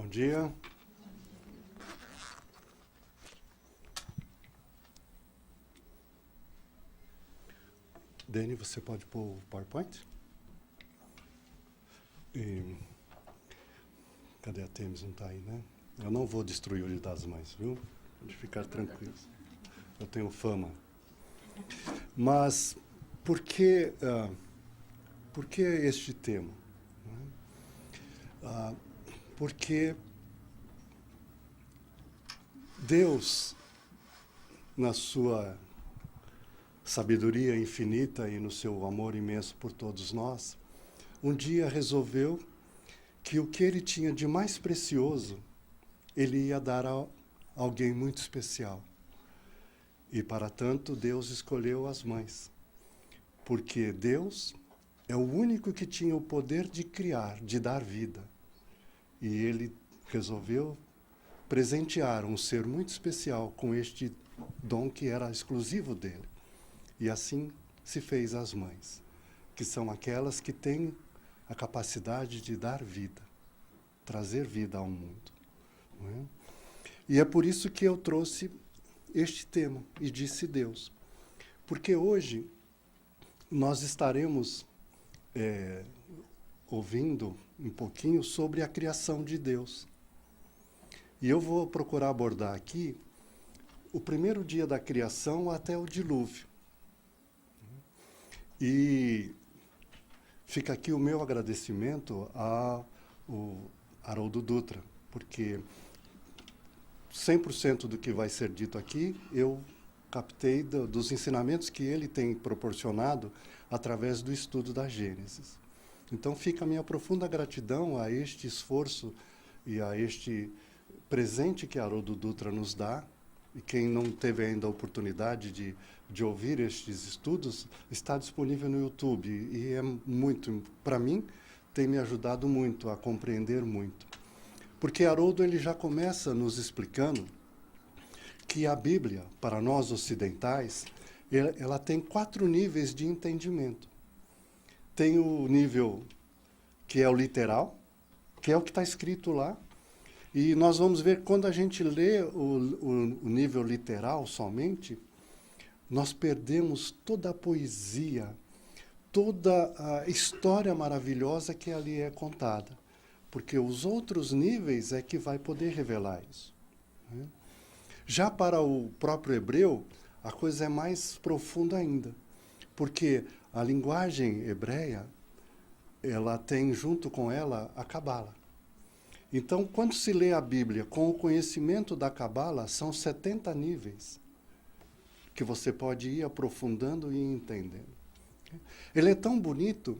dia. Dani, você pode pôr o PowerPoint? Cadê a Temis? Não está aí, né? Eu não vou destruir o Dia das Mães, viu? Pode ficar tranquilo. Eu tenho fama. Mas por que este tema? Porque Deus, na sua sabedoria infinita e no seu amor imenso por todos nós, um dia resolveu que o que ele tinha de mais precioso, ele ia dar a alguém muito especial. E, para tanto, Deus escolheu as mães. Porque Deus é o único que tinha o poder de criar, de dar vida. E ele resolveu presentear um ser muito especial com este dom que era exclusivo dele. E assim se fez as mães, que são aquelas que têm a capacidade de dar vida, trazer vida ao mundo. Não é? E é por isso que eu trouxe este tema, e disse Deus. Porque hoje nós estaremos ouvindo um pouquinho sobre a criação de Deus. E eu vou procurar abordar aqui o primeiro dia da criação até o dilúvio. E fica aqui o meu agradecimento ao Haroldo Dutra, porque 100% do que vai ser dito aqui eu captei dos ensinamentos que ele tem proporcionado através do estudo da Gênesis. Então fica a minha profunda gratidão a este esforço e a este presente que Haroldo Dutra nos dá. E quem não teve ainda a oportunidade de ouvir estes estudos, está disponível no YouTube. E é muito, para mim, tem me ajudado muito a compreender muito. Porque Haroldo ele já começa nos explicando que a Bíblia, para nós ocidentais, ela tem 4 níveis de entendimento. Tem o nível que é o literal, que é o que está escrito lá. E nós vamos ver, quando a gente lê o nível literal somente, nós perdemos toda a poesia, toda a história maravilhosa que ali é contada. Porque os outros níveis é que vai poder revelar isso. Né? Já para o próprio hebreu, a coisa é mais profunda ainda. Porque a linguagem hebreia, ela tem junto com ela a Cabala. Então, quando se lê a Bíblia com o conhecimento da Cabala, são 70 níveis que você pode ir aprofundando e entendendo. Ele é tão bonito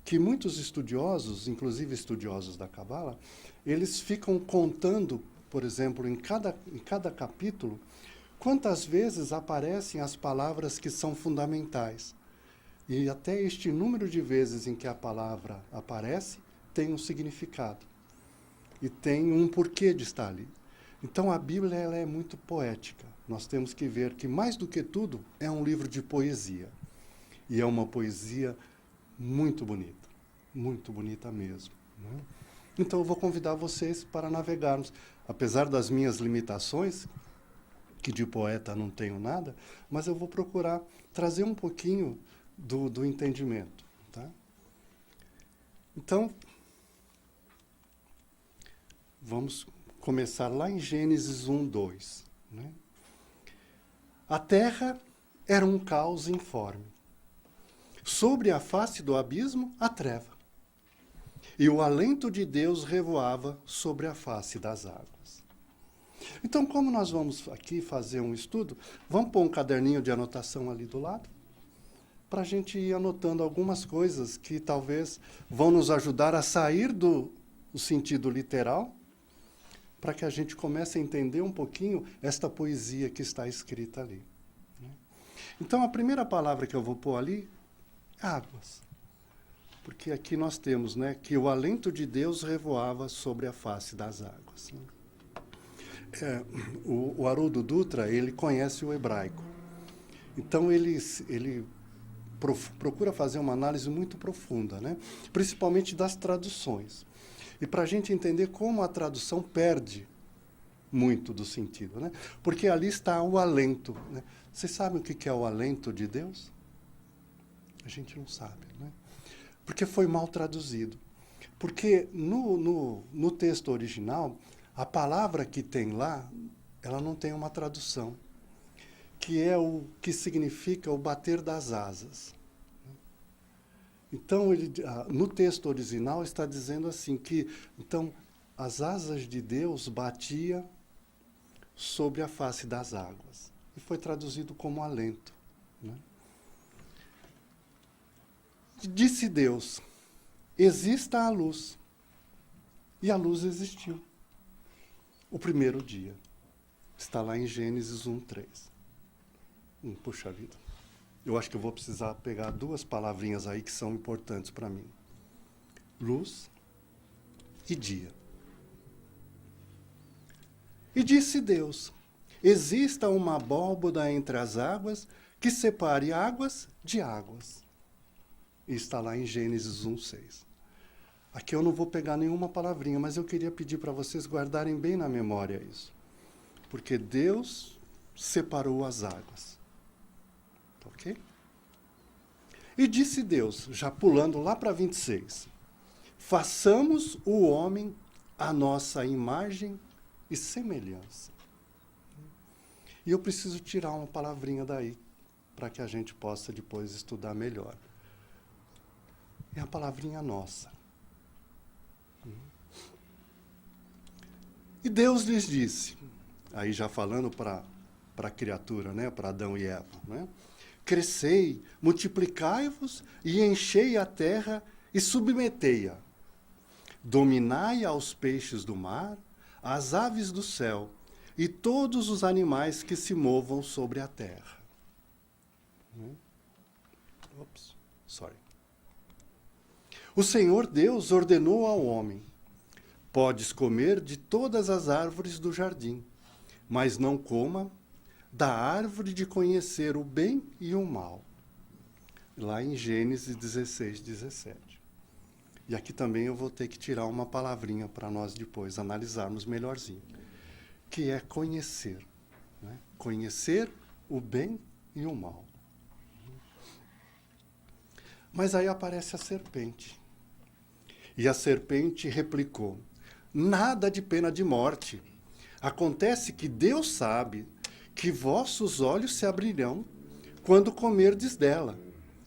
que muitos estudiosos, inclusive estudiosos da Cabala, eles ficam contando, por exemplo, em cada capítulo, quantas vezes aparecem as palavras que são fundamentais. E até este número de vezes em que a palavra aparece tem um significado. E tem um porquê de estar ali. Então, a Bíblia ela é muito poética. Nós temos que ver que, mais do que tudo, é um livro de poesia. E é uma poesia muito bonita mesmo. Né? Então, eu vou convidar vocês para navegarmos. Apesar das minhas limitações, que de poeta não tenho nada, mas eu vou procurar trazer um pouquinho do entendimento. Tá? Então, vamos começar lá em Gênesis 1, 2. Né? A terra era um caos informe. Sobre a face do abismo, a treva. E o alento de Deus revoava sobre a face das águas. Então, como nós vamos aqui fazer um estudo, vamos pôr um caderninho de anotação ali do lado, para a gente ir anotando algumas coisas que talvez vão nos ajudar a sair do sentido literal, para que a gente comece a entender um pouquinho esta poesia que está escrita ali. Então, a primeira palavra que eu vou pôr ali, águas. Porque aqui nós temos, né, que o alento de Deus revoava sobre a face das águas. O Haroldo Dutra, ele conhece o hebraico. Então, ele procura fazer uma análise muito profunda, né, principalmente das traduções. E para a gente entender como a tradução perde muito do sentido, né? Porque ali está o alento, né? Vocês sabem o que é o alento de Deus? A gente não sabe, né? Porque foi mal traduzido. Porque no texto original, a palavra que tem lá, ela não tem uma tradução, que é o que significa o bater das asas. Então, no texto original está dizendo assim que então as asas de Deus batiam sobre a face das águas. E foi traduzido como alento, né? Disse Deus: exista a luz. E a luz existiu. O primeiro dia. Está lá em Gênesis 1:3. Puxa vida. Eu acho que eu vou precisar pegar duas palavrinhas aí que são importantes para mim. Luz e dia. E disse Deus: exista uma abóboda entre as águas que separe águas de águas. E está lá em Gênesis 1:6. Aqui eu não vou pegar nenhuma palavrinha, mas eu queria pedir para vocês guardarem bem na memória isso. Porque Deus separou as águas. Ok? E disse Deus, já pulando lá para 26, façamos o homem à nossa imagem e semelhança. E eu preciso tirar uma palavrinha daí, para que a gente possa depois estudar melhor. É a palavrinha nossa. E Deus lhes disse, aí já falando para a criatura, né, para Adão e Eva, né? Crescei, multiplicai-vos e enchei a terra e submetei-a. Dominai aos peixes do mar, às aves do céu e todos os animais que se movam sobre a terra. O Senhor Deus ordenou ao homem: podes comer de todas as árvores do jardim, mas não coma da árvore de conhecer o bem e o mal. Lá em Gênesis 16:17. E aqui também eu vou ter que tirar uma palavrinha para nós depois analisarmos melhorzinho, que é conhecer. Né? Conhecer o bem e o mal. Mas aí aparece a serpente. E a serpente replicou: nada de pena de morte. Acontece que Deus sabe que vossos olhos se abrirão quando comerdes dela,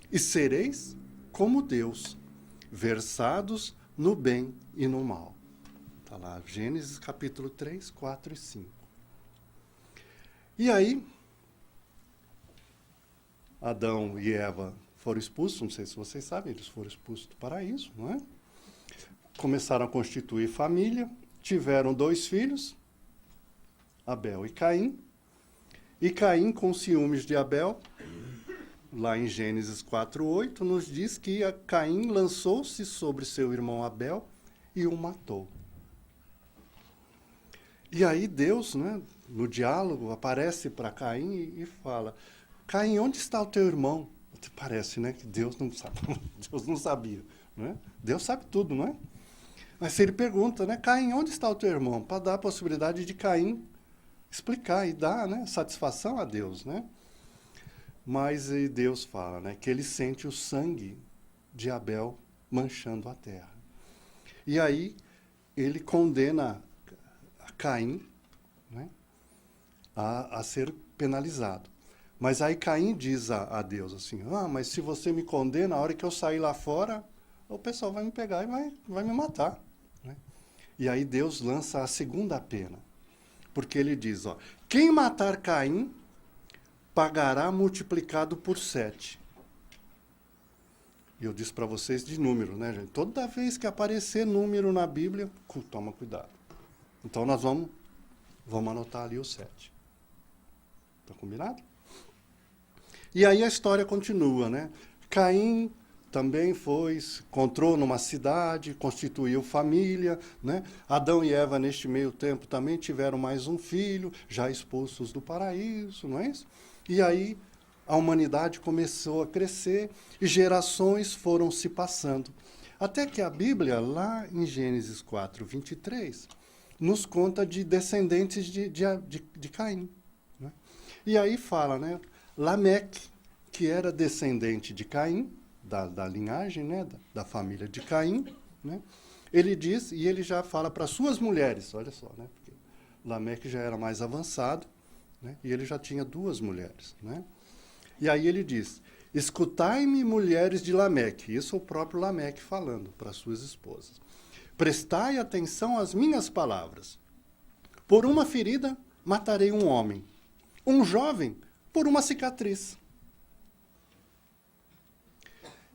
e sereis como Deus, versados no bem e no mal. Está lá, Gênesis capítulo 3, 4 e 5. E aí, Adão e Eva foram expulsos, não sei se vocês sabem, eles foram expulsos do paraíso, não é? Começaram a constituir família, tiveram 2 filhos, Abel e Caim. E Caim, com ciúmes de Abel, lá em Gênesis 4:8, nos diz que Caim lançou-se sobre seu irmão Abel e o matou. E aí Deus, né, no diálogo, aparece para Caim e fala: Caim, onde está o teu irmão? Parece, né, que Deus não sabe, Deus não sabia, né? Deus sabe tudo, não é? Mas se ele pergunta, né, Caim, onde está o teu irmão? Para dar a possibilidade de Caim explicar e dar, né, satisfação a Deus, né? Mas Deus fala, né, que ele sente o sangue de Abel manchando a terra. E aí ele condena a Caim, né, a ser penalizado. Mas aí Caim diz a Deus assim: mas se você me condena, a hora que eu sair lá fora, o pessoal vai me pegar e vai me matar. Né? E aí Deus lança a segunda pena. Porque ele diz, quem matar Caim, pagará multiplicado por 7. E eu disse para vocês de número, né, gente? Toda vez que aparecer número na Bíblia, toma cuidado. Então nós vamos anotar ali o 7. Tá combinado? E aí a história continua, né? Caim também encontrou numa cidade, constituiu família, né? Adão e Eva, neste meio tempo, também tiveram mais um filho, já expulsos do paraíso, não é isso? E aí a humanidade começou a crescer e gerações foram se passando. Até que a Bíblia, lá em Gênesis 4:23, nos conta de descendentes de Caim. Né? E aí fala, né? Lameque, que era descendente de Caim, da linhagem, né? Da família de Caim, né? Ele diz, e ele já fala para suas mulheres, olha só, né? Porque Lameque já era mais avançado, né? E ele já tinha 2 mulheres. Né? E aí ele diz, escutai-me, mulheres de Lameque, isso é o próprio Lameque falando para suas esposas. Prestai atenção às minhas palavras. Por uma ferida, matarei um homem. Um jovem, por uma cicatriz.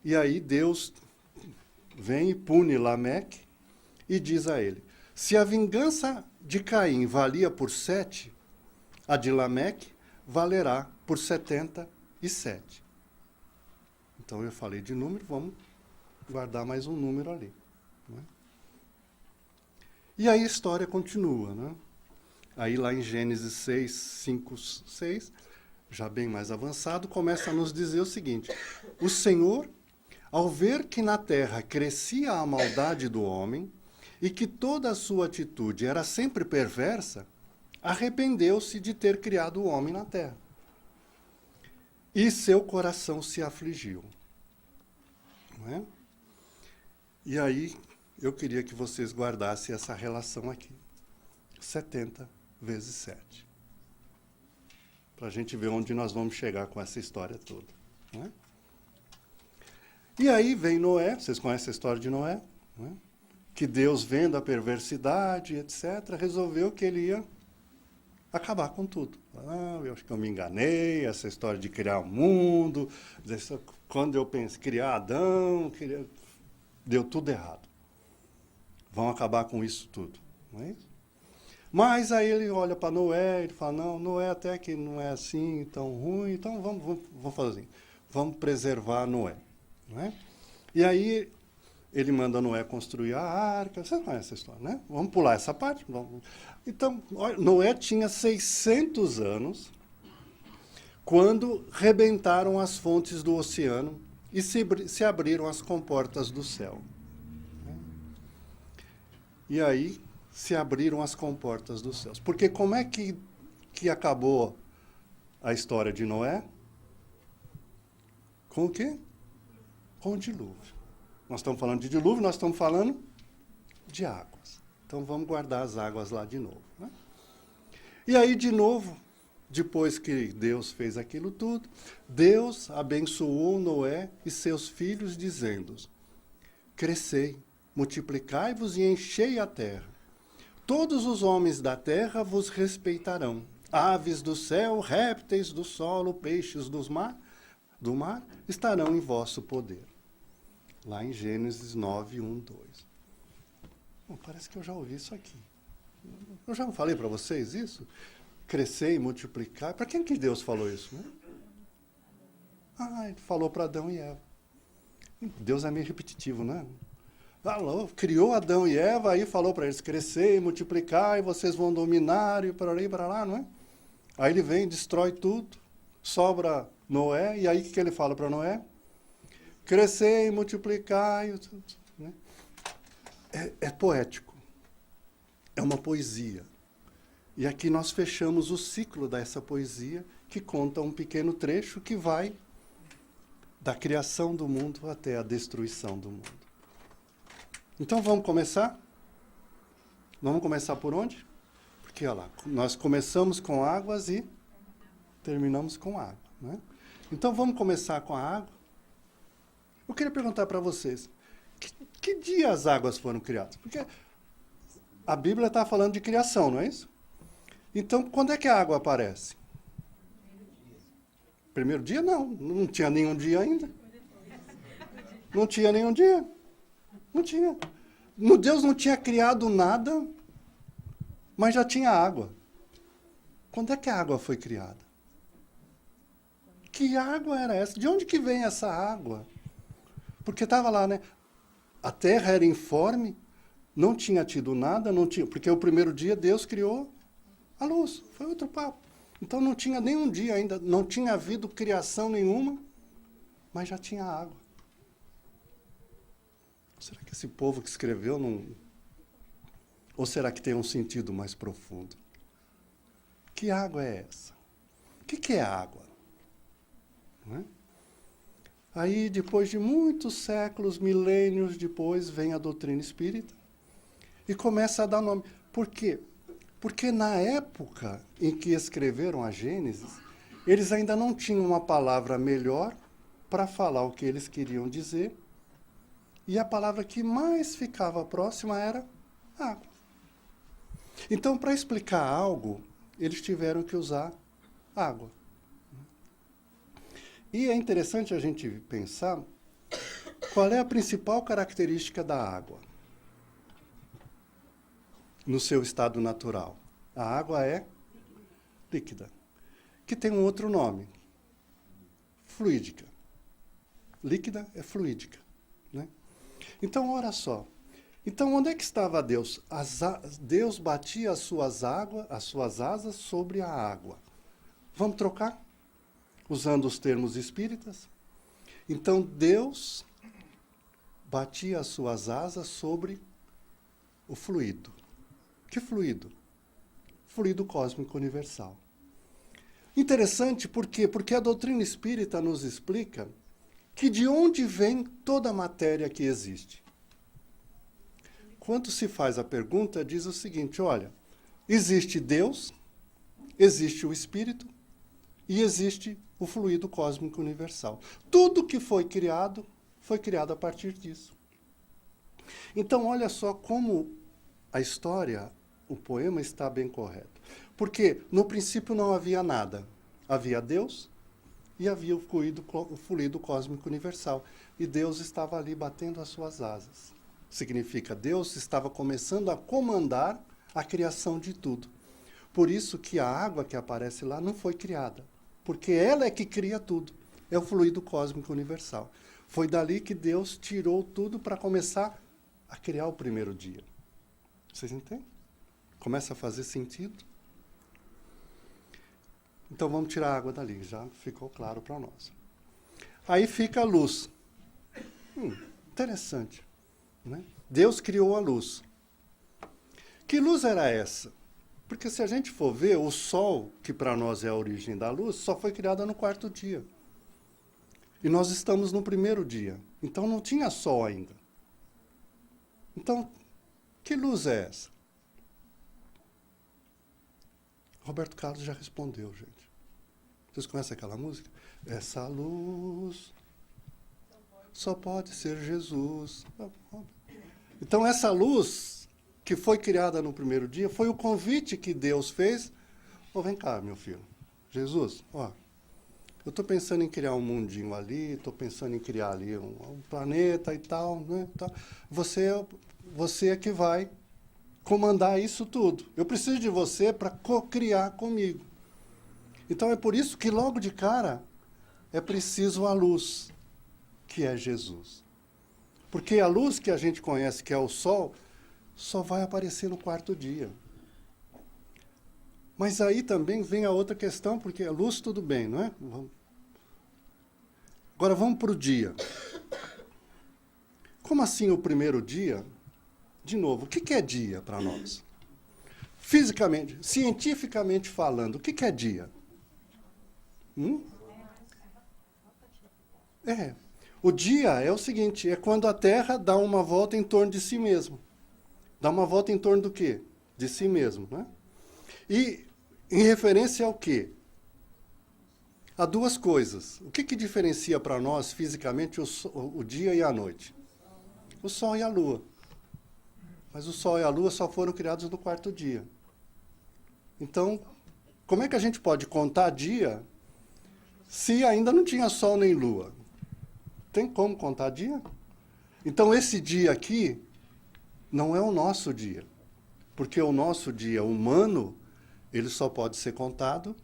E aí Deus vem e pune Lameque e diz a ele, se a vingança de Caim valia por 7, a de Lameque valerá por 77. Então eu falei de número, vamos guardar mais um número ali. Né? E aí a história continua. Né? Aí lá em Gênesis 6, 5, 6, já bem mais avançado, começa a nos dizer o seguinte, o Senhor, ao ver que na terra crescia a maldade do homem e que toda a sua atitude era sempre perversa, arrependeu-se de ter criado o homem na terra. E seu coração se afligiu. Não é? E aí, eu queria que vocês guardassem essa relação aqui. 70 vezes 7. Para a gente ver onde nós vamos chegar com essa história toda. Não é? E aí vem Noé, vocês conhecem a história de Noé? Não é? Que Deus, vendo a perversidade, etc., resolveu que ele ia acabar com tudo. Eu acho que eu me enganei, essa história de criar o mundo, quando eu pensei criar Adão, deu tudo errado. Vão acabar com isso tudo. Não é isso? Mas aí ele olha para Noé, ele fala, não, Noé até que não é assim tão ruim, então vamos fazer assim, vamos preservar Noé. Não é? E aí ele manda Noé construir a arca. Você conhece essa história, né? Vamos pular essa parte? Vamos. Então, Noé tinha 600 anos quando rebentaram as fontes do oceano e se abriram as comportas do céu. E aí se abriram as comportas dos céus. Porque como é que acabou a história de Noé? Com o quê? Com o dilúvio. Nós estamos falando de dilúvio, nós estamos falando de águas. Então vamos guardar as águas lá de novo. Né? E aí, de novo, depois que Deus fez aquilo tudo, Deus abençoou Noé e seus filhos, dizendo: crescei, multiplicai-vos e enchei a terra. Todos os homens da terra vos respeitarão. Aves do céu, répteis do solo, peixes do mar, estarão em vosso poder. Lá em Gênesis 9, 1, 2. Bom, parece que eu já ouvi isso aqui. Eu já não falei para vocês isso? Crescer e multiplicar. Para quem que Deus falou isso? Né? Ele falou para Adão e Eva. Deus é meio repetitivo, né? Falou, criou Adão e Eva, aí falou para eles, crescer e multiplicar, e vocês vão dominar, e para ali, para lá, não é? Aí ele vem, destrói tudo, sobra Noé, e aí o que ele fala para Noé? Crescer e multiplicar. Né? É poético. É uma poesia. E aqui nós fechamos o ciclo dessa poesia, que conta um pequeno trecho que vai da criação do mundo até a destruição do mundo. Então vamos começar? Vamos começar por onde? Porque, olha lá, nós começamos com águas e terminamos com água. Né? Então vamos começar com a água. Eu queria perguntar para vocês, que dia as águas foram criadas? Porque a Bíblia está falando de criação, não é isso? Então, quando é que a água aparece? Primeiro dia? Não tinha nenhum dia ainda. Não tinha nenhum dia. Não tinha. Deus não tinha criado nada, mas já tinha água. Quando é que a água foi criada? Que água era essa? De onde que vem essa água? Porque estava lá, né? A terra era informe, não tinha tido nada, não tinha, porque o primeiro dia Deus criou a luz, foi outro papo. Então não tinha nenhum dia ainda, não tinha havido criação nenhuma, mas já tinha água. Será que esse povo que escreveu não... Ou será que tem um sentido mais profundo? Que água é essa? O que é água? Não é? Aí, depois de muitos séculos, milênios depois, vem a doutrina espírita e começa a dar nome. Por quê? Porque na época em que escreveram a Gênesis, eles ainda não tinham uma palavra melhor para falar o que eles queriam dizer, e a palavra que mais ficava próxima era água. Então, para explicar algo, eles tiveram que usar água. E é interessante a gente pensar qual é a principal característica da água no seu estado natural. A água é líquida, que tem um outro nome, fluídica. Líquida é fluídica, né? Então, olha só. Então, onde é que estava Deus? Deus batia as suas asas sobre a água. Vamos trocar? Usando os termos espíritas? Então, Deus batia as suas asas sobre o fluido. Que fluido? Fluido cósmico universal. Interessante, por quê? Porque a doutrina espírita nos explica que de onde vem toda a matéria que existe. Quando se faz a pergunta, diz o seguinte, olha, existe Deus, existe o Espírito e existe o fluido cósmico universal. Tudo que foi criado a partir disso. Então, olha só como a história, o poema está bem correto. Porque no princípio não havia nada. Havia Deus e havia o fluido cósmico universal. E Deus estava ali batendo as suas asas. Significa, Deus estava começando a comandar a criação de tudo. Por isso que a água que aparece lá não foi criada. Porque ela é que cria tudo. É o fluido cósmico universal. Foi dali que Deus tirou tudo para começar a criar o primeiro dia. Vocês entendem? Começa a fazer sentido? Então vamos tirar a água dali, já ficou claro para nós. Aí fica a luz. Interessante. Né? Deus criou a luz. Que luz era essa? Porque se a gente for ver, o Sol, que para nós é a origem da luz, só foi criada no quarto dia. E nós estamos no primeiro dia. Então não tinha Sol ainda. Então, que luz é essa? Roberto Carlos já respondeu, gente. Vocês conhecem aquela música? Essa luz só pode ser Jesus. Então, essa luz que foi criada no primeiro dia foi o convite que Deus fez. Vem cá, meu filho. Jesus, eu estou pensando em criar um mundinho ali, estou pensando em criar ali um planeta e tal, né? Você é que vai comandar isso tudo. Eu preciso de você para co-criar comigo. Então é por isso que logo de cara é preciso a luz, que é Jesus. Porque a luz que a gente conhece, que é o Sol, só vai aparecer no quarto dia. Mas aí também vem a outra questão, porque a luz tudo bem, não é? Agora vamos para o dia. Como assim o primeiro dia? De novo, o que é dia para nós? Fisicamente, cientificamente falando, o que é dia? O dia é o seguinte, é quando a Terra dá uma volta em torno de si mesmo. Dá uma volta em torno do quê? De si mesmo, né? E em referência ao quê? Há duas coisas. O que diferencia para nós, fisicamente, o dia e a noite? O Sol e a Lua. Mas o Sol e a Lua só foram criados no quarto dia. Então, como é que a gente pode contar dia se ainda não tinha Sol nem Lua? Tem como contar dia? Então, esse dia aqui não é o nosso dia. Porque o nosso dia humano, ele só pode ser contado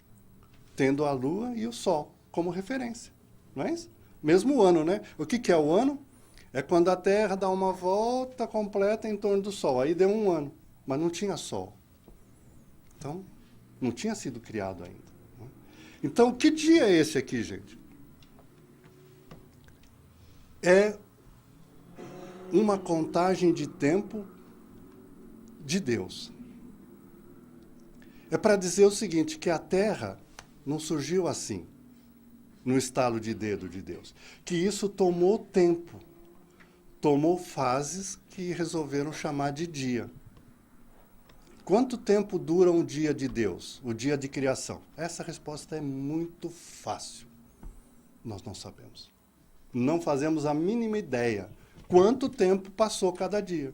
tendo a Lua e o Sol como referência. Não é isso? Mesmo o ano, né? O que é o ano? É quando a Terra dá uma volta completa em torno do Sol. Aí deu um ano, mas não tinha Sol. Então, não tinha sido criado ainda. Então, que dia é esse aqui, gente? É uma contagem de tempo de Deus. É para dizer o seguinte, que a Terra não surgiu assim, no estalo de dedo de Deus. Que isso tomou tempo, tomou fases que resolveram chamar de dia. Quanto tempo dura um dia de Deus, o dia de criação? Essa resposta é muito fácil. Nós não sabemos. Não fazemos a mínima ideia quanto tempo passou cada dia.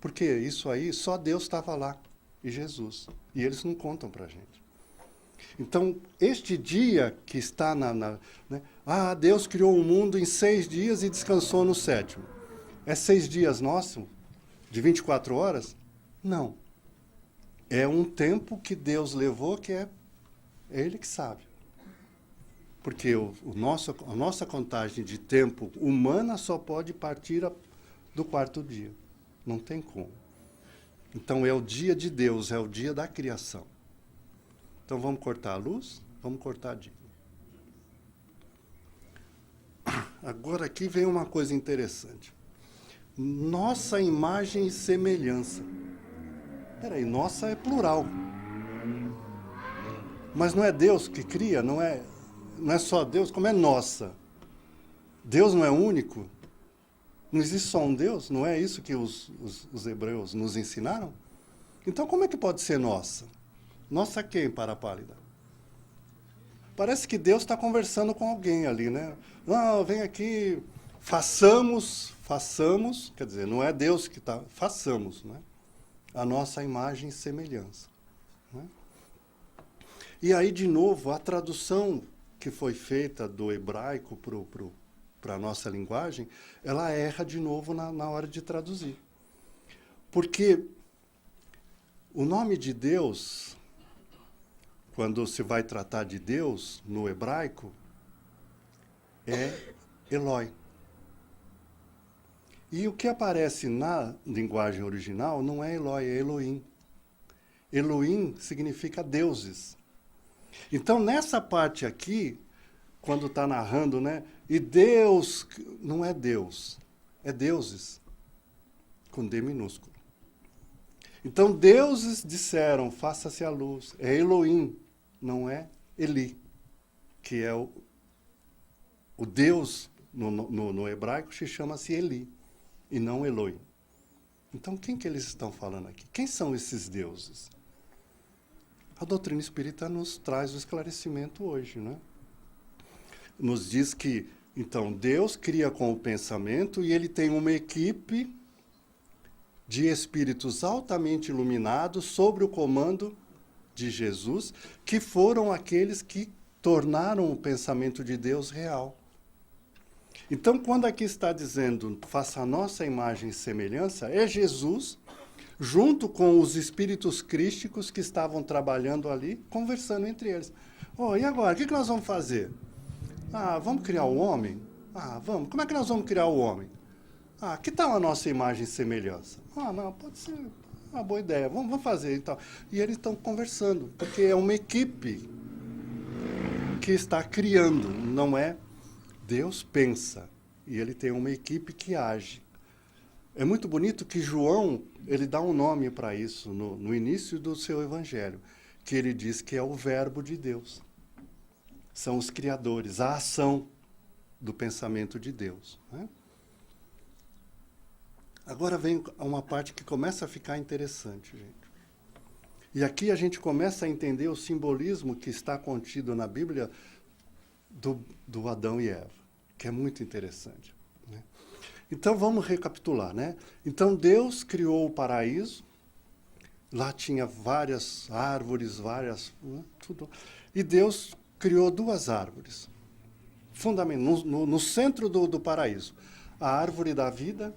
Porque isso aí, só Deus estava lá, e Jesus. E eles não contam para a gente. Então, este dia que está né? Deus criou o mundo em 6 dias e descansou no 7º. É 6 dias nosso? De 24 horas? Não. É um tempo que Deus levou que é Ele que sabe. Porque a nossa contagem de tempo humana só pode partir do 4º dia. Não tem como. Então, é o dia de Deus, é o dia da criação. Então, vamos cortar a luz? Vamos cortar a dia. Agora, aqui vem uma coisa interessante. Nossa imagem e semelhança. Peraí, nossa é plural. Mas não é Deus que cria? Não é só Deus? Como é nossa? Deus não é único? Não existe só um Deus? Não é isso que os hebreus nos ensinaram? Então, como é que pode ser nossa? Nossa quem, para a pálida? Parece que Deus está conversando com alguém ali, né? Não, vem aqui, façamos, quer dizer, não é Deus que está, façamos, né? A nossa imagem e semelhança. Né? E aí, de novo, a tradução que foi feita do hebraico para a nossa linguagem, ela erra de novo na hora de traduzir. Porque o nome de Deus, quando se vai tratar de Deus no hebraico, é Eloi. E o que aparece na linguagem original não é Eloi, é Elohim. Elohim significa deuses. Então, nessa parte aqui, quando está narrando, né? E Deus, não é Deus, é deuses, com D minúsculo. Então, deuses disseram, faça-se a luz. É Elohim, não é Eli, que é o Deus, no hebraico, se chama-se Eli, e não Elohim. Então, quem que eles estão falando aqui? Quem são esses deuses? A doutrina espírita nos traz o esclarecimento hoje, né? Nos diz que, então, Deus cria com o pensamento e ele tem uma equipe de espíritos altamente iluminados sob o comando de Jesus, que foram aqueles que tornaram o pensamento de Deus real. Então, quando aqui está dizendo, faça a nossa imagem e semelhança, é Jesus, junto com os espíritos crísticos que estavam trabalhando ali, conversando entre eles. E agora, o que nós vamos fazer? Vamos criar o homem? Vamos. Como é que nós vamos criar o homem? Que tal a nossa imagem e semelhança? Não, pode ser uma boa ideia. Vamos fazer então. E eles estão conversando, porque é uma equipe que está criando, não é? Deus pensa, e ele tem uma equipe que age. É muito bonito que João, ele dá um nome para isso no início do seu evangelho, que ele diz que é o verbo de Deus. São os criadores, a ação do pensamento de Deus. Né? Agora vem uma parte que começa a ficar interessante, gente. E aqui a gente começa a entender o simbolismo que está contido na Bíblia do Adão e Eva, que é muito interessante. Né? Então, vamos recapitular. Né? Então, Deus criou o paraíso, lá tinha várias árvores, tudo. E Deus criou 2 árvores, fundamentais, no centro do paraíso. A árvore da vida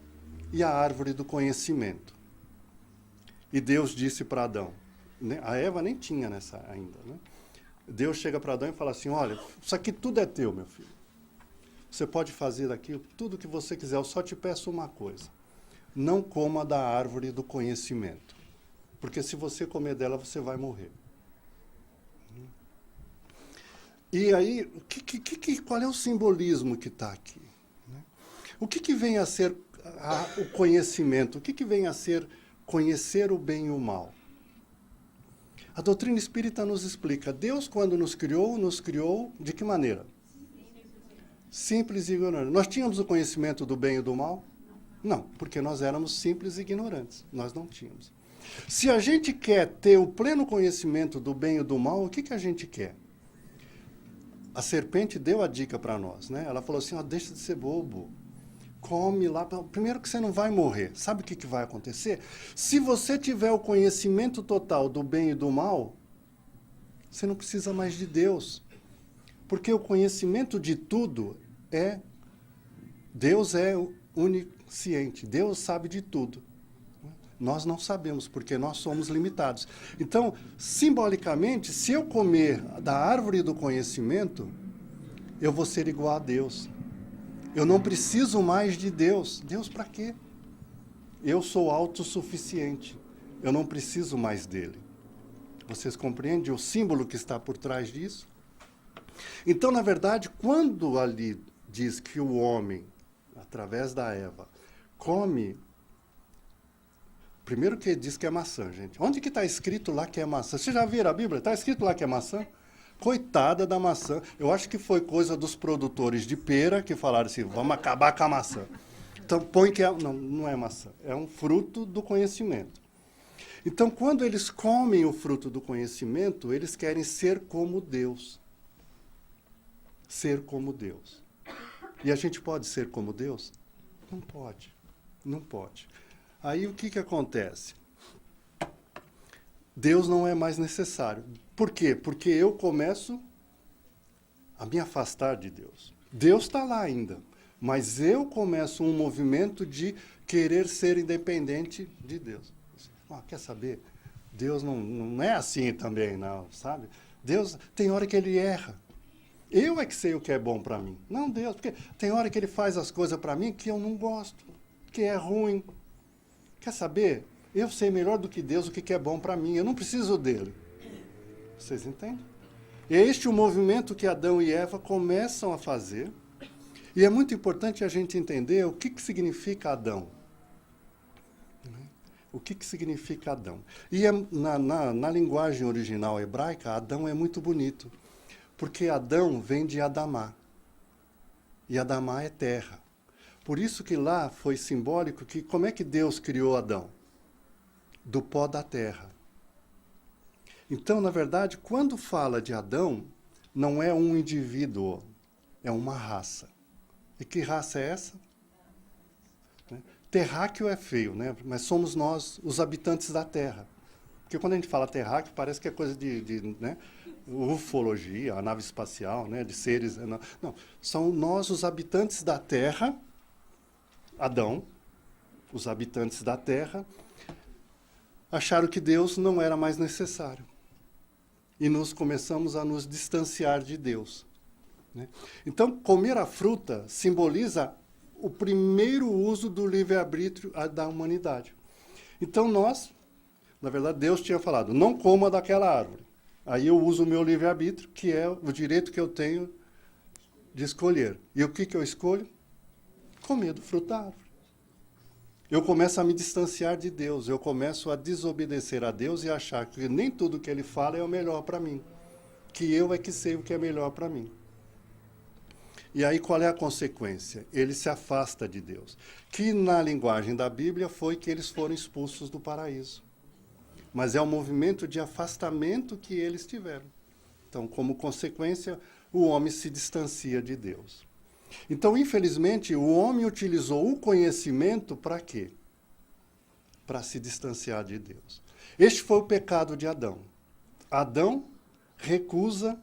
e a árvore do conhecimento. E Deus disse para Adão, a Eva nem tinha nessa ainda, né? Deus chega para Adão e fala assim, olha, isso aqui tudo é teu, meu filho. Você pode fazer daqui tudo que você quiser, eu só te peço uma coisa. Não coma da árvore do conhecimento. Porque se você comer dela, você vai morrer. E aí, qual é o simbolismo que está aqui? O que vem a ser o conhecimento? O que vem a ser conhecer o bem e o mal? A doutrina espírita nos explica. Deus, quando nos criou de que maneira? Simples e ignorantes. Nós tínhamos o conhecimento do bem e do mal? Não, porque nós éramos simples e ignorantes. Nós não tínhamos. Se a gente quer ter o pleno conhecimento do bem e do mal, o que a gente quer? A serpente deu a dica para nós, né? Ela falou assim, deixa de ser bobo. Come lá. Primeiro que você não vai morrer. Sabe o que vai acontecer? Se você tiver o conhecimento total do bem e do mal, você não precisa mais de Deus. Porque o conhecimento de tudo Deus é onisciente. Deus sabe de tudo. Nós não sabemos, porque nós somos limitados. Então, simbolicamente, se eu comer da árvore do conhecimento, eu vou ser igual a Deus. Eu não preciso mais de Deus. Deus para quê? Eu sou autossuficiente. Eu não preciso mais dele. Vocês compreendem o símbolo que está por trás disso? Então, na verdade, quando ali diz que o homem, através da Eva, come... Primeiro que diz que é maçã, gente. Onde que está escrito lá que é maçã? Vocês já viram a Bíblia? Está escrito lá que é maçã? Coitada da maçã. Eu acho que foi coisa dos produtores de pera que falaram assim, vamos acabar com a maçã. Então, põe que é... Não, não é maçã. É um fruto do conhecimento. Então, quando eles comem o fruto do conhecimento, eles querem ser como Deus. Ser como Deus. E a gente pode ser como Deus? Não pode. Não pode. Aí o que acontece? Deus não é mais necessário. Por quê? Porque eu começo a me afastar de Deus. Deus está lá ainda, mas eu começo um movimento de querer ser independente de Deus. Quer saber? Deus não é assim também, não, sabe? Deus, tem hora que ele erra. Eu é que sei o que é bom para mim. Não Deus, porque tem hora que ele faz as coisas para mim que eu não gosto, que é ruim. Quer saber? Eu sei melhor do que Deus o que é bom para mim. Eu não preciso dele. Vocês entendem? Este é o movimento que Adão e Eva começam a fazer. E é muito importante a gente entender o que significa Adão. O que significa Adão? E na linguagem original hebraica, Adão é muito bonito. Porque Adão vem de Adamá. E Adamá é terra. Por isso que lá foi simbólico que como é que Deus criou Adão? Do pó da terra. Então, na verdade, quando fala de Adão, não é um indivíduo, é uma raça. E que raça é essa? Terráqueo é feio, né? Mas somos nós, os habitantes da Terra. Porque quando a gente fala terráqueo, parece que é coisa de né? Ufologia, a nave espacial, né? De seres... Não, são nós os habitantes da Terra, Adão, os habitantes da Terra, acharam que Deus não era mais necessário. E nós começamos a nos distanciar de Deus. Né? Então, comer a fruta simboliza o primeiro uso do livre-arbítrio da humanidade. Então, nós, na verdade, Deus tinha falado, não coma daquela árvore. Aí eu uso o meu livre-arbítrio, que é o direito que eu tenho de escolher. E o que eu escolho? Comer do fruto da árvore. Eu começo a me distanciar de Deus, eu começo a desobedecer a Deus e achar que nem tudo que Ele fala é o melhor para mim. Que eu é que sei o que é melhor para mim. E aí qual é a consequência? Ele se afasta de Deus. Que na linguagem da Bíblia foi que eles foram expulsos do paraíso. Mas é um movimento de afastamento que eles tiveram. Então, como consequência, o homem se distancia de Deus. Então, infelizmente, o homem utilizou o conhecimento para quê? Para se distanciar de Deus. Este foi o pecado de Adão. Adão recusa...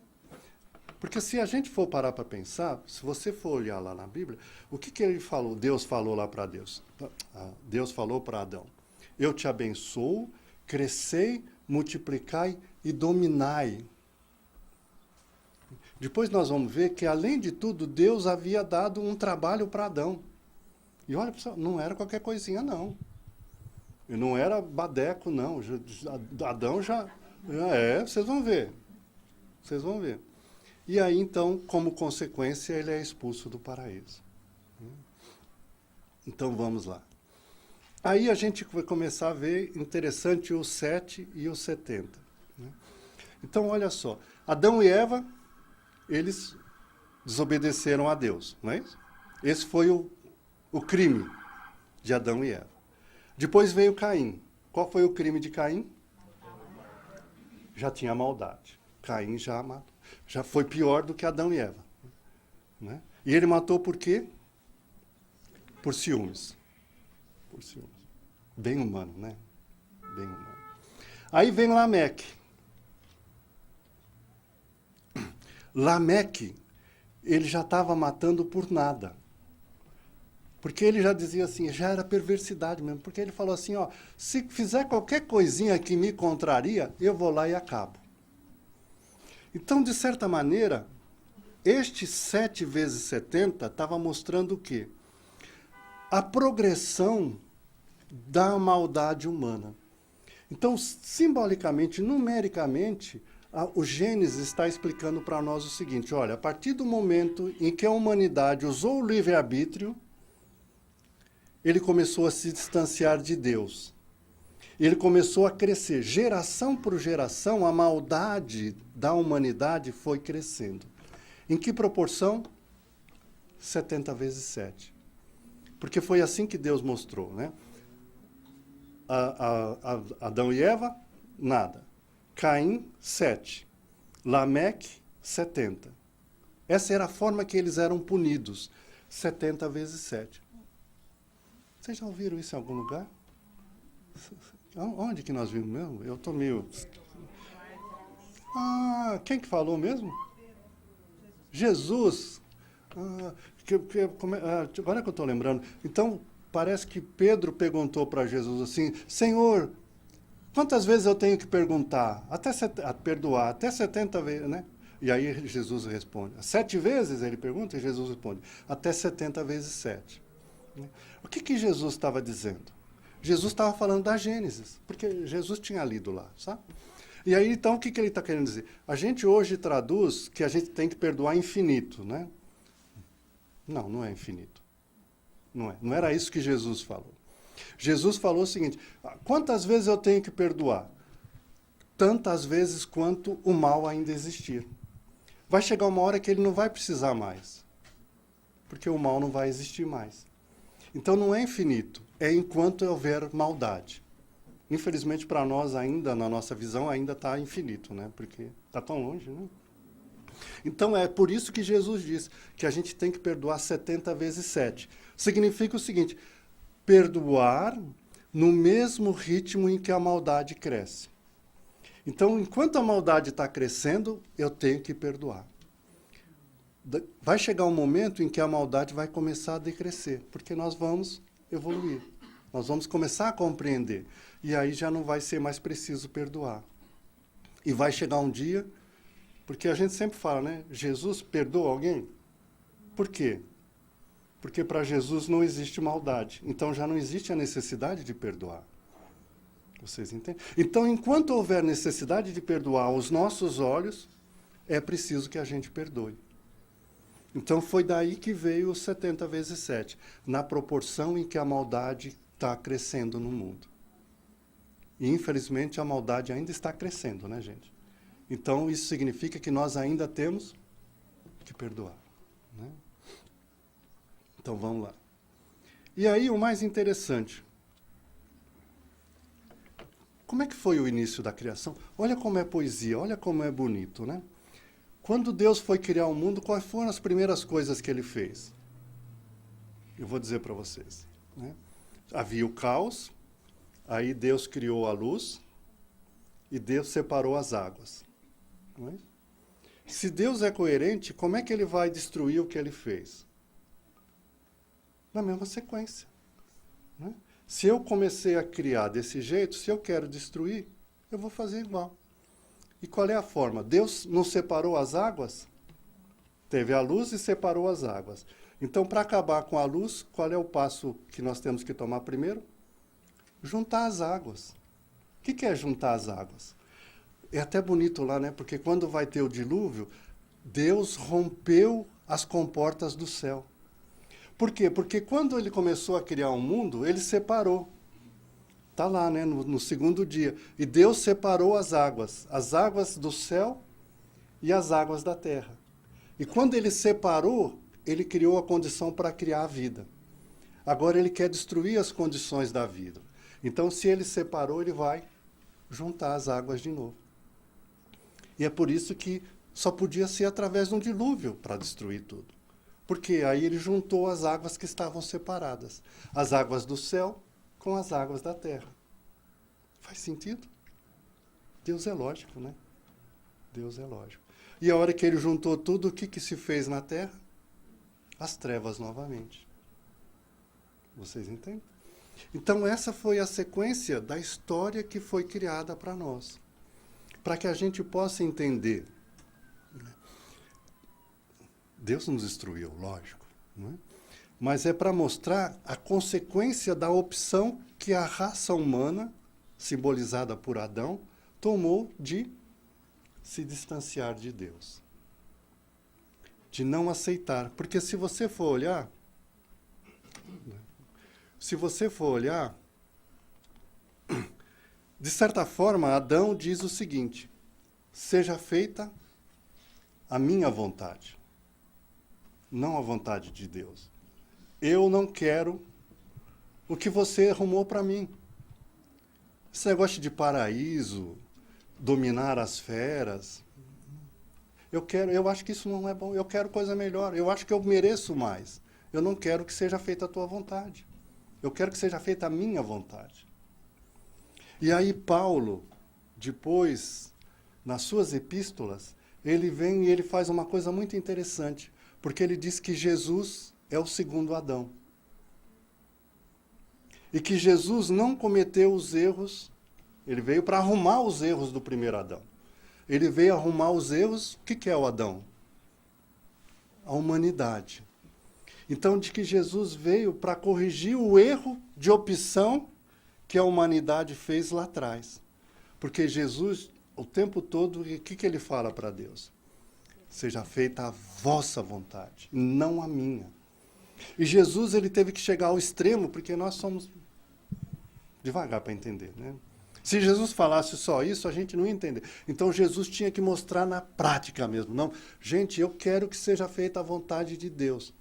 Porque se a gente for parar para pensar, se você for olhar lá na Bíblia, o que ele falou? Deus falou lá para Deus. Deus falou para Adão. Eu te abençoo, crescei, multiplicai e dominai. Depois nós vamos ver que, além de tudo, Deus havia dado um trabalho para Adão. E olha, pessoal, não era qualquer coisinha, não. E não era badeco, não. Adão já... vocês vão ver. Vocês vão ver. E aí, então, como consequência, ele é expulso do paraíso. Então vamos lá. Aí a gente vai começar a ver interessante os 7 e os 70. Né? Então, olha só. Adão e Eva, eles desobedeceram a Deus, não é isso? Esse foi o crime de Adão e Eva. Depois veio Caim. Qual foi o crime de Caim? Já tinha maldade. Caim já foi pior do que Adão e Eva. Né? E ele matou por quê? Por ciúmes. Por ciúmes. Bem humano, né? Bem humano. Aí vem Lameque. Lameque, ele já estava matando por nada. Porque ele já dizia assim, já era perversidade mesmo. Porque ele falou assim, ó, se fizer qualquer coisinha que me contraria, eu vou lá e acabo. Então, de certa maneira, este 7 vezes 70 estava mostrando o quê? A progressão da maldade humana. Então, simbolicamente, numericamente, o Gênesis está explicando para nós o seguinte, olha, a partir do momento em que a humanidade usou o livre-arbítrio, ele começou a se distanciar de Deus. Ele começou a crescer. Geração por geração, a maldade da humanidade foi crescendo. Em que proporção? 70 vezes 7. Porque foi assim que Deus mostrou, né? Adão e Eva, nada. Caim, 7. Lameque, 70. Essa era a forma que eles eram punidos. 70 vezes 7. Vocês já ouviram isso em algum lugar? Onde que nós vimos mesmo? Eu estou meio... Ah, quem que falou mesmo? Jesus. Agora que eu estou lembrando. Então, parece que Pedro perguntou para Jesus assim, Senhor, quantas vezes eu tenho que perguntar? Perdoar, até 70 vezes, né? E aí Jesus responde. 7 vezes ele pergunta e Jesus responde. Até 70 vezes 7. O que Jesus estava dizendo? Jesus estava falando da Gênesis, porque Jesus tinha lido lá, sabe? E aí, então, o que ele está querendo dizer? A gente hoje traduz que a gente tem que perdoar infinito, né? Não, não é infinito. Não é. Não era isso que Jesus falou. Jesus falou o seguinte, quantas vezes eu tenho que perdoar? Tantas vezes quanto o mal ainda existir. Vai chegar uma hora que ele não vai precisar mais, porque o mal não vai existir mais. Então não é infinito, é enquanto houver maldade. Infelizmente para nós ainda, na nossa visão, ainda está infinito, né? Porque está tão longe, né? Então é por isso que Jesus diz que a gente tem que perdoar 70 vezes 7. Significa o seguinte, perdoar no mesmo ritmo em que a maldade cresce. Então, enquanto a maldade está crescendo, eu tenho que perdoar. Vai chegar um momento em que a maldade vai começar a decrescer, porque nós vamos evoluir. Nós vamos começar a compreender. E aí já não vai ser mais preciso perdoar. E vai chegar um dia, porque a gente sempre fala, né? Jesus perdoa alguém? Por quê? Porque para Jesus não existe maldade. Então já não existe a necessidade de perdoar. Vocês entendem? Então, enquanto houver necessidade de perdoar aos nossos olhos, é preciso que a gente perdoe. Então, foi daí que veio os 70 vezes 7, na proporção em que a maldade está crescendo no mundo. E, infelizmente, a maldade ainda está crescendo, né, gente? Então, isso significa que nós ainda temos que perdoar. Né? Então, vamos lá. E aí, o mais interessante. Como é que foi o início da criação? Olha como é poesia, olha como é bonito, né? Quando Deus foi criar o mundo, quais foram as primeiras coisas que ele fez? Eu vou dizer para vocês. Né? Havia o caos, aí Deus criou a luz e Deus separou as águas. Não é? Se Deus é coerente, como é que ele vai destruir o que ele fez? Na mesma sequência. Né? Se eu comecei a criar desse jeito, se eu quero destruir, eu vou fazer igual. E qual é a forma? Deus não separou as águas? Teve a luz e separou as águas. Então, para acabar com a luz, qual é o passo que nós temos que tomar primeiro? Juntar as águas. O que é juntar as águas? É até bonito lá, né? Porque quando vai ter o dilúvio, Deus rompeu as comportas do céu. Por quê? Porque quando ele começou a criar o mundo, ele separou. Está lá, né, no segundo dia. E Deus separou as águas do céu e as águas da terra. E quando ele separou, ele criou a condição para criar a vida. Agora ele quer destruir as condições da vida. Então, se ele separou, ele vai juntar as águas de novo. E é por isso que só podia ser através de um dilúvio para destruir tudo. Porque aí ele juntou as águas que estavam separadas. As águas do céu com as águas da terra. Faz sentido? Deus é lógico, né? Deus é lógico. E a hora que ele juntou tudo, o que se fez na terra? As trevas novamente. Vocês entendem? Então, essa foi a sequência da história que foi criada para nós. Para que a gente possa entender. Deus nos destruiu, lógico. Não é? Mas é para mostrar a consequência da opção que a raça humana, simbolizada por Adão, tomou de se distanciar de Deus. De não aceitar. Porque se você for olhar, de certa forma, Adão diz o seguinte: seja feita a minha vontade, não a vontade de Deus. Eu não quero o que você arrumou para mim. Esse negócio de paraíso, dominar as feras, eu acho que isso não é bom. Eu quero coisa melhor. Eu acho que eu mereço mais. Eu não quero que seja feita a tua vontade. Eu quero que seja feita a minha vontade. E aí Paulo, depois, nas suas epístolas, ele vem e ele faz uma coisa muito interessante, porque ele diz que Jesus é o segundo Adão. E que Jesus não cometeu os erros, ele veio para arrumar os erros do primeiro Adão. Ele veio arrumar os erros, o que é o Adão? A humanidade. Então, de que Jesus veio para corrigir o erro de opção que a humanidade fez lá atrás. Porque Jesus, o tempo todo, o que ele fala para Deus? Seja feita a vossa vontade, não a minha. E Jesus, ele teve que chegar ao extremo, porque nós somos devagar para entender, né? Se Jesus falasse só isso, a gente não ia entender. Então, Jesus tinha que mostrar na prática mesmo. Não, gente, eu quero que seja feita a vontade de Deus.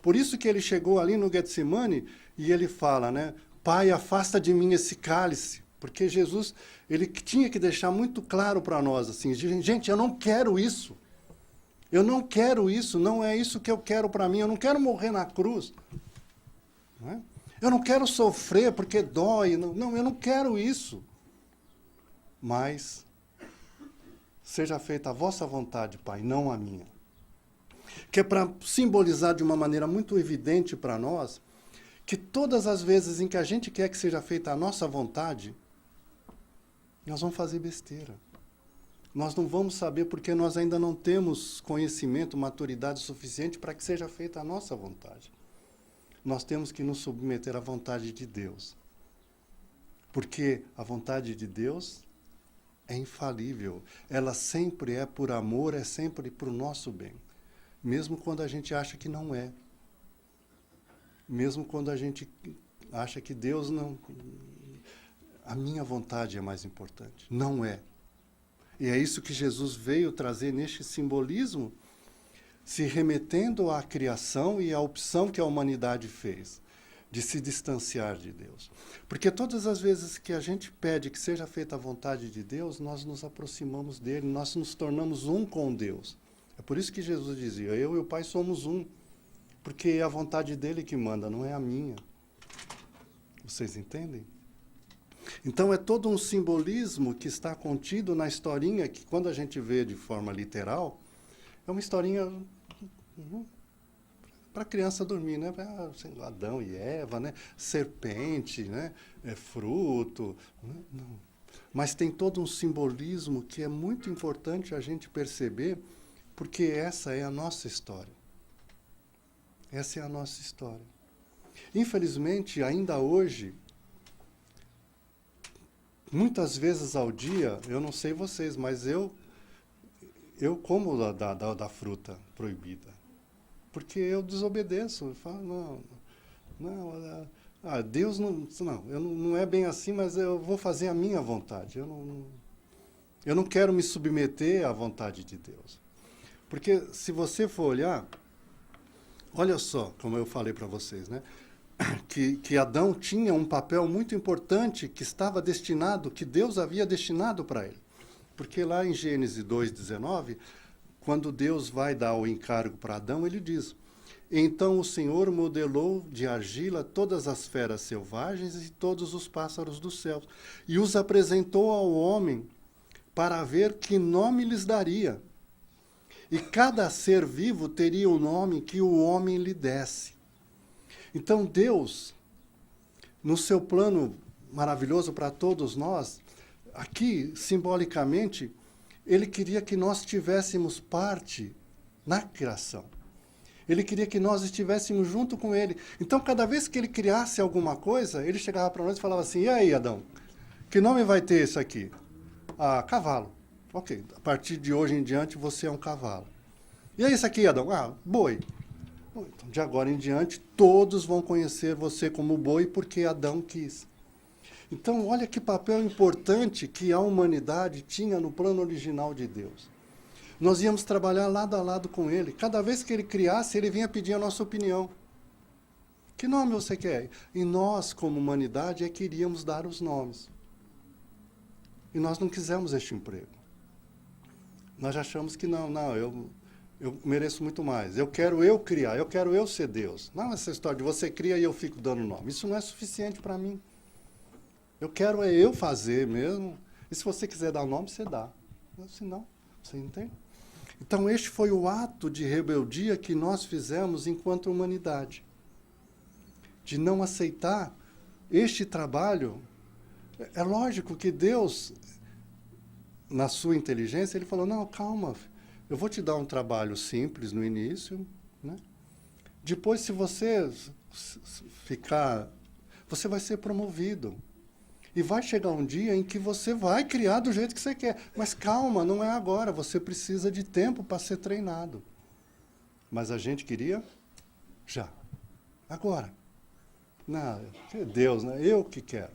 Por isso que ele chegou ali no Getsemane e ele fala, né? Pai, afasta de mim esse cálice. Porque Jesus, ele tinha que deixar muito claro para nós, assim, gente, eu não quero isso. Eu não quero isso, não é isso que eu quero para mim. Eu não quero morrer na cruz. Não é? Eu não quero sofrer porque dói. Não, eu não quero isso. Mas seja feita a vossa vontade, Pai, não a minha. Que é para simbolizar de uma maneira muito evidente para nós que todas as vezes em que a gente quer que seja feita a nossa vontade, nós vamos fazer besteira. Nós não vamos saber porque nós ainda não temos conhecimento, maturidade suficiente para que seja feita a nossa vontade. Nós temos que nos submeter à vontade de Deus. Porque a vontade de Deus é infalível. Ela sempre é por amor, é sempre para o nosso bem. Mesmo quando a gente acha que não é. Mesmo quando a gente acha que Deus não... A minha vontade é mais importante. Não é. E é isso que Jesus veio trazer neste simbolismo, se remetendo à criação e à opção que a humanidade fez, de se distanciar de Deus. Porque todas as vezes que a gente pede que seja feita a vontade de Deus, nós nos aproximamos dele, nós nos tornamos um com Deus. É por isso que Jesus dizia, eu e o Pai somos um, porque é a vontade dele que manda, não é a minha. Vocês entendem? Então é todo um simbolismo que está contido na historinha, que quando a gente vê de forma literal, é uma historinha para criança dormir, né? Adão e Eva, né? Serpente, né? Fruto. Não. Mas tem todo um simbolismo que é muito importante a gente perceber, porque essa é a nossa história. Essa é a nossa história. Infelizmente, ainda hoje, muitas vezes ao dia, eu não sei vocês, mas eu como da fruta proibida. Porque eu desobedeço. Eu falo, Deus não é bem assim, mas eu vou fazer a minha vontade. Eu não quero me submeter à vontade de Deus. Porque se você for olhar, olha só, como eu falei para vocês, né? Que Adão tinha um papel muito importante que estava destinado, que Deus havia destinado para ele. Porque lá em Gênesis 2:19, quando Deus vai dar o encargo para Adão, ele diz: então o Senhor modelou de argila todas as feras selvagens e todos os pássaros dos céus, e os apresentou ao homem para ver que nome lhes daria. E cada ser vivo teria o nome que o homem lhe desse. Então Deus, no seu plano maravilhoso para todos nós, aqui, simbolicamente, ele queria que nós tivéssemos parte na criação. Ele queria que nós estivéssemos junto com ele. Então, cada vez que ele criasse alguma coisa, ele chegava para nós e falava assim: e aí, Adão, que nome vai ter esse aqui? Ah, cavalo. Ok, a partir de hoje em diante você é um cavalo. E aí, esse aqui, Adão? Ah, boi. Bom, então, de agora em diante, todos vão conhecer você como boi porque Adão quis. Então, olha que papel importante que a humanidade tinha no plano original de Deus. Nós íamos trabalhar lado a lado com ele. Cada vez que ele criasse, ele vinha pedir a nossa opinião. Que nome você quer? E nós, como humanidade, queríamos dar os nomes. E nós não quisemos este emprego. Nós achamos que eu mereço muito mais. Eu quero eu criar, eu quero eu ser Deus. Não essa história de você cria e eu fico dando nome. Isso não é suficiente para mim. Eu quero eu fazer mesmo. E se você quiser dar o nome, você dá. Se não, você entende? Então, este foi o ato de rebeldia que nós fizemos enquanto humanidade. De não aceitar este trabalho. É lógico que Deus, na sua inteligência, ele falou: não, calma, eu vou te dar um trabalho simples no início, né? Depois, se você ficar, você vai ser promovido. E vai chegar um dia em que você vai criar do jeito que você quer. Mas calma, não é agora. Você precisa de tempo para ser treinado. Mas a gente queria já. Agora. Não, Deus, né? Eu que quero.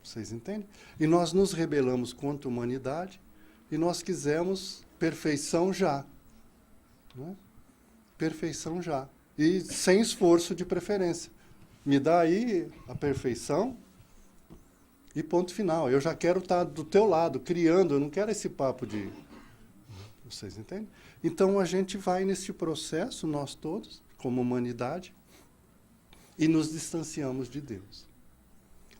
Vocês entendem? E nós nos rebelamos contra a humanidade e nós quisemos perfeição já. Né? Perfeição já. E sem esforço de preferência. Me dá aí a perfeição. E ponto final. Eu já quero estar do teu lado, criando. Eu não quero esse papo de... Vocês entendem? Então, a gente vai nesse processo, nós todos, como humanidade, e nos distanciamos de Deus.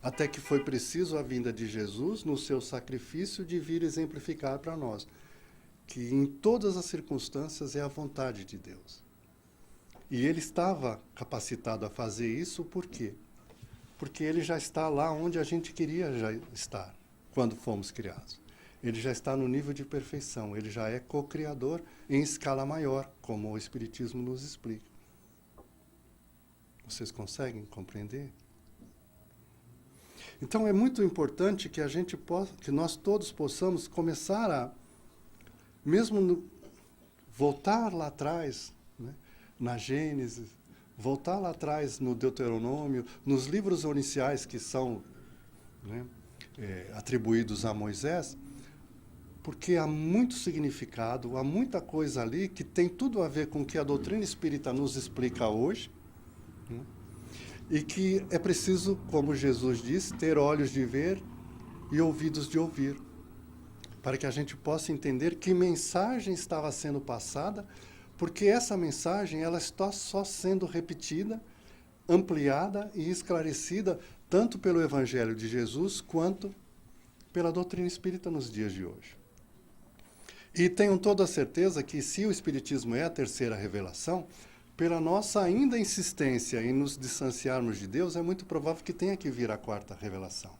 Até que foi preciso a vinda de Jesus, no seu sacrifício, de vir exemplificar para nós que, em todas as circunstâncias, é a vontade de Deus. E ele estava capacitado a fazer isso, por quê? Porque ele já está lá onde a gente queria já estar, quando fomos criados. Ele já está no nível de perfeição, ele já é co-criador em escala maior, como o Espiritismo nos explica. Vocês conseguem compreender? Então é muito importante que que nós todos possamos começar a, voltar lá atrás, né, na Gênesis, voltar lá atrás no Deuteronômio, nos livros onisciais que são, né, atribuídos a Moisés, porque há muito significado, há muita coisa ali que tem tudo a ver com o que a doutrina espírita nos explica hoje, né, e que é preciso, como Jesus disse, ter olhos de ver e ouvidos de ouvir, para que a gente possa entender que mensagem estava sendo passada, porque essa mensagem ela está só sendo repetida, ampliada e esclarecida tanto pelo Evangelho de Jesus quanto pela doutrina espírita nos dias de hoje. E tenho toda a certeza que, se o Espiritismo é a terceira revelação, pela nossa ainda insistência em nos distanciarmos de Deus, é muito provável que tenha que vir a quarta revelação.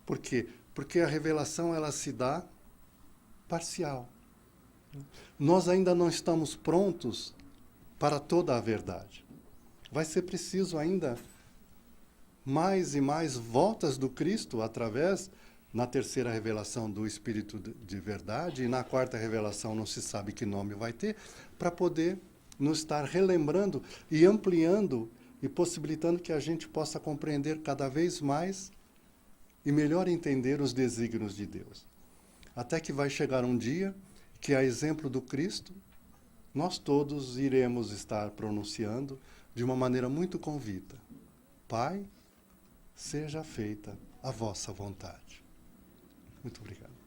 Por quê? Porque a revelação ela se dá parcial. Nós ainda não estamos prontos para toda a verdade. Vai ser preciso ainda mais e mais voltas do Cristo através, na terceira revelação, do Espírito de verdade, e na quarta revelação não se sabe que nome vai ter, para poder nos estar relembrando e ampliando e possibilitando que a gente possa compreender cada vez mais e melhor entender os desígnios de Deus. Até que vai chegar um dia que, a exemplo do Cristo, nós todos iremos estar pronunciando de uma maneira muito convicta: Pai, seja feita a vossa vontade. Muito obrigado.